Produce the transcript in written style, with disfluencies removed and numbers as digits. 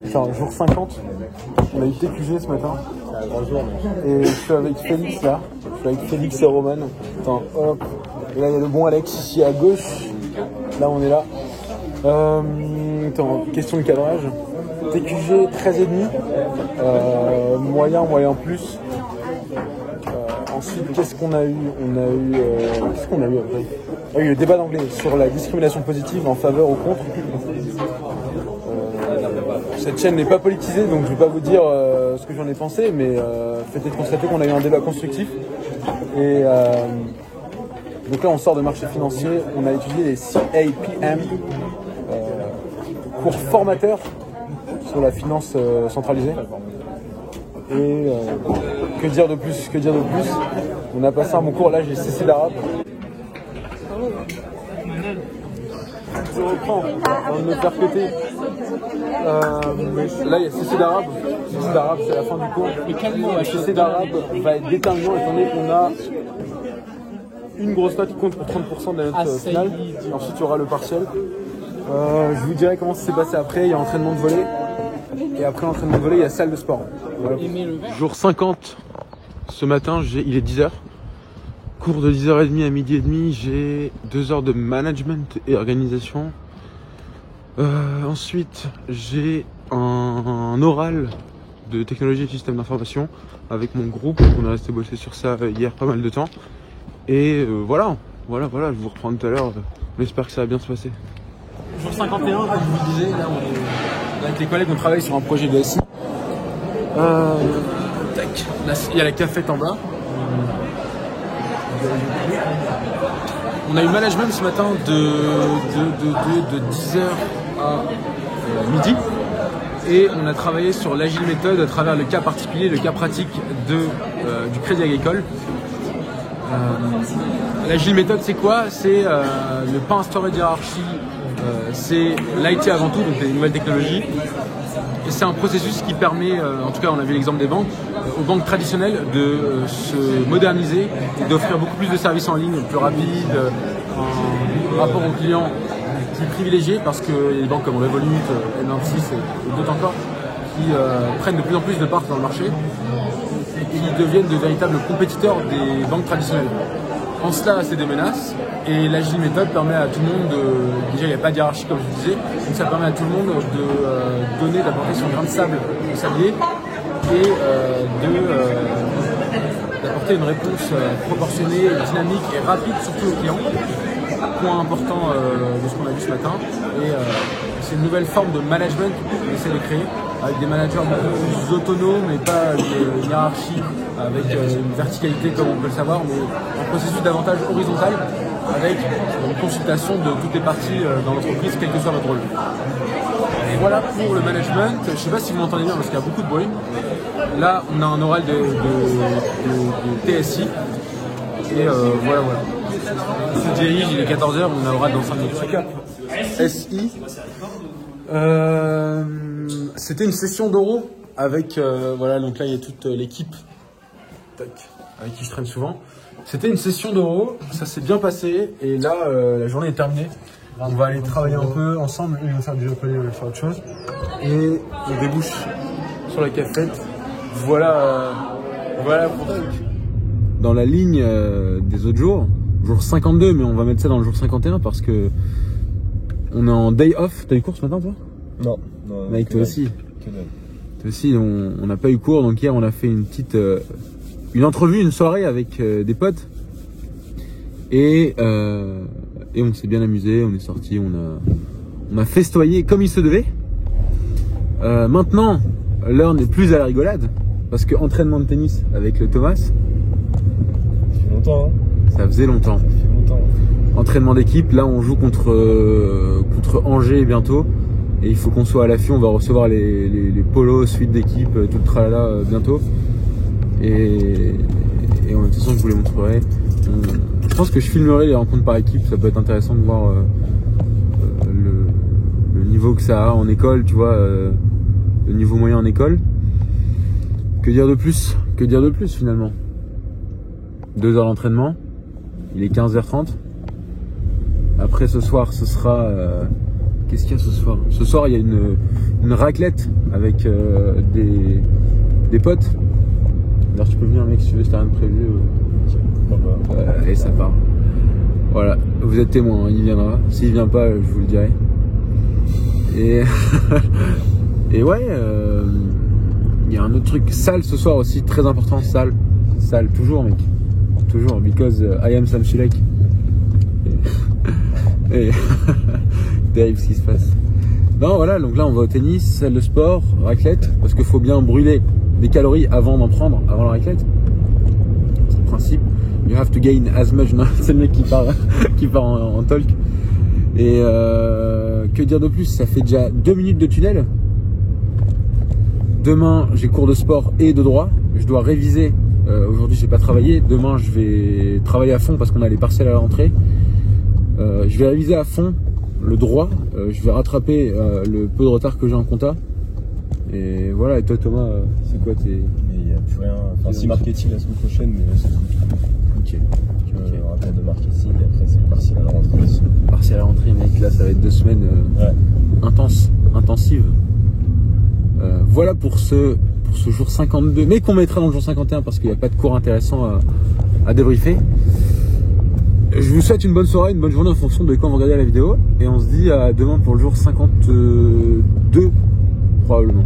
Enfin, jour 50, on a eu TQG ce matin. C'est un grand jour. Et je suis avec Félix là. Je suis avec Félix et Roman. Attends, hop. Et là, il y a le bon Alex ici à gauche. Là, on est là. Attends, question de cadrage. TQG 13,5. Moyen plus. Ensuite, qu'est-ce qu'on a eu? Qu'est-ce qu'on a eu après? Il y a eu le débat d'anglais sur la discrimination positive en faveur ou contre. Cette chaîne n'est pas politisée, donc je ne vais pas vous dire ce que j'en ai pensé, mais faites être constater qu'on a eu un débat constructif. Et donc là, on sort de marché financier, on a étudié les CAPM, cours formateurs sur la finance centralisée. Et que dire de plus? On a passé un bon cours, là j'ai cessé d'arabe. Je reprends, on va me faire péter. Là il y a cessé d'arabe. Cessé d'arabe, c'est la fin du cours. Le cessé d'arabe va être déterminant étant donné qu'on a une grosse note qui compte pour 30% de la note finale. Ensuite il y aura le partiel. Je vous dirai comment ça s'est passé après. Il y a entraînement de volley. Et après l'entraînement de volley, il y a salle de sport. Voilà. Jour 50, ce matin, il est 10h. Cours de 10h30 à midi et demi, j'ai 2 heures de management et organisation. Ensuite, j'ai un oral de technologie et système d'information avec mon groupe. On est resté bosser sur ça hier pas mal de temps. Et voilà, je vous reprends tout à l'heure. J'espère que ça va bien se passer. Jour 51, comme je vous le disais, là on est avec les collègues, on travaille sur un projet de SI. Tac. Là, il y a la cafette en bas. On a eu management ce matin de 10h à midi. Et on a travaillé sur l'agile méthode à travers le cas particulier, le cas pratique du Crédit Agricole. L'agile méthode, c'est quoi? C'est ne pas instaurer de hiérarchie, c'est l'IT avant tout, donc les nouvelles technologies. Et c'est un processus qui permet, en tout cas on a vu l'exemple des banques, aux banques traditionnelles de se moderniser et d'offrir beaucoup plus de services en ligne, plus rapides, un rapport aux clients plus privilégié, parce que les banques comme Revolut, N26 et d'autres encore qui prennent de plus en plus de parts dans le marché et qui deviennent de véritables compétiteurs des banques traditionnelles. En cela, c'est des menaces, et l'agile méthode permet à tout le monde déjà il n'y a pas de hiérarchie comme je vous disais, donc ça permet à tout le monde d'apporter son grain de sable au sablier et d'apporter une réponse proportionnée, dynamique et rapide surtout aux clients. Point important de ce qu'on a vu ce matin, et c'est une nouvelle forme de management qu'on essaie de créer avec des managers beaucoup plus autonomes et pas une hiérarchie avec une verticalité comme on peut le savoir, mais un processus davantage horizontal avec une consultation de toutes les parties dans l'entreprise, quel que soit votre rôle. Et voilà pour le management. Je ne sais pas si vous m'entendez bien parce qu'il y a beaucoup de bruit. Là, on a un oral de TSI. Et voilà. On se dirige, il est 14h, on a l'oral dans 5 minutes. SI. C'était une session d'oraux avec, voilà, donc là il y a toute l'équipe avec qui je traîne souvent. C'était une session d'oraux, ça s'est bien passé, et là la journée est terminée. On va aller travailler un peu ensemble, ils vont faire du japonais, on va faire autre chose. Et on débouche sur la cafette. Voilà pour ça. Dans la ligne des autres jours, jour 52, mais on va mettre ça dans le jour 51 parce que on est en day off. T'as eu cours ce matin toi? Non. Mec, toi aussi. Toi aussi, on n'a pas eu cours, donc hier on a fait une petite une entrevue, une soirée avec des potes, et on s'est bien amusé, on est sorti, on a festoyé comme il se devait. Maintenant, l'heure n'est plus à la rigolade, parce que entraînement de tennis avec le Thomas. Ça fait longtemps, hein. Ça faisait longtemps. Entraînement d'équipe, là on joue contre Angers bientôt, et il faut qu'on soit à l'affût, on va recevoir les polos, suite d'équipe, tout le tralala bientôt. Et de toute façon je vous les montrerai. Je pense que je filmerai les rencontres par équipe, ça peut être intéressant de voir le niveau que ça a en école, tu vois, le niveau moyen en école. Que dire de plus finalement? 2 heures d'entraînement, il est 15h30. Après ce soir, ce sera... qu'est-ce qu'il y a ce soir? Ce soir, il y a une raclette avec des potes. D'ailleurs, tu peux venir, mec, si tu veux, si t'as rien de prévu. Et ça part. Voilà, vous êtes témoin, il viendra. S'il vient pas, je vous le dirai. Et, et ouais, il y a un autre truc, salle ce soir aussi, très important, salle, toujours mec, toujours, because I am Sam Sulek. Et terrible ce qui se passe. Non voilà, donc là on va au tennis, salle de sport, raclette, parce qu'il faut bien brûler des calories avant d'en prendre, avant la raclette. C'est le principe. You have to gain as much. Non, c'est le mec qui part en talk. Et que dire de plus, ça fait déjà 2 minutes de tunnel. Demain j'ai cours de sport et de droit. Je dois réviser. Aujourd'hui j'ai pas travaillé. Demain je vais travailler à fond parce qu'on a les partiels à la rentrée. Je vais réviser à fond le droit. Je vais rattraper le peu de retard que j'ai en compta. Et voilà. Et toi Thomas, c'est quoi tes... Mais il n'y a plus rien. Enfin si marketing la semaine prochaine, mais c'est tout. Ok. Un rapport de marketing et après c'est le partiel à la rentrée aussi. Partiel à la rentrée mec, là ça va être 2 semaines intensives. Voilà pour ce jour 52, mais qu'on mettra dans le jour 51 parce qu'il n'y a pas de cours intéressant à débriefer. Je vous souhaite une bonne soirée, une bonne journée en fonction de quand vous regardez la vidéo. Et on se dit à demain pour le jour 52 probablement.